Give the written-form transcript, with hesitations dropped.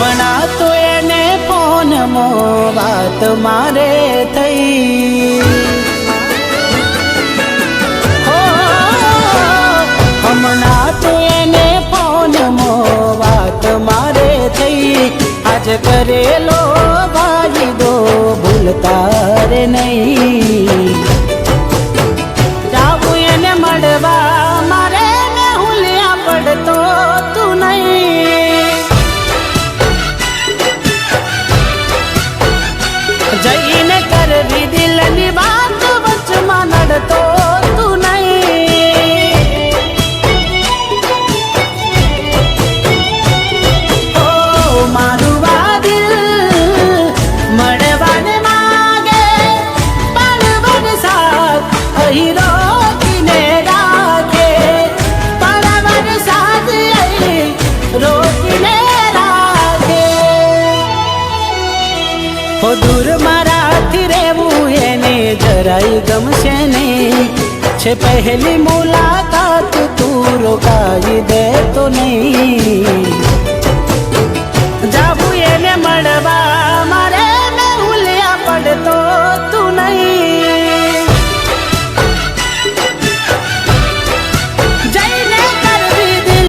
હમણાં તો એને ફોનમાં વાત મારે થઈ, હમણાં તો એને ફોનમાં વાત મારે થઈ। આજ કરેલો વાયદો ભૂલતા રે નહીં, જાવું એને મળવા મારે ને હુલિયા પડતો તું નહીં, જઈને કરવી દિલની વાત વચમાં નડતો તું નહીં। ઓ મારું આ દિલ મળવાને માગે, પણ વરસાદ અહીં રોકીને રાખે, પણ વરસાદ અહીં રોકીને રાખે। ઓ દૂર મારાથી રહેવું એને જરાય ગમશે નહીં, છે પહેલી મુલાકાત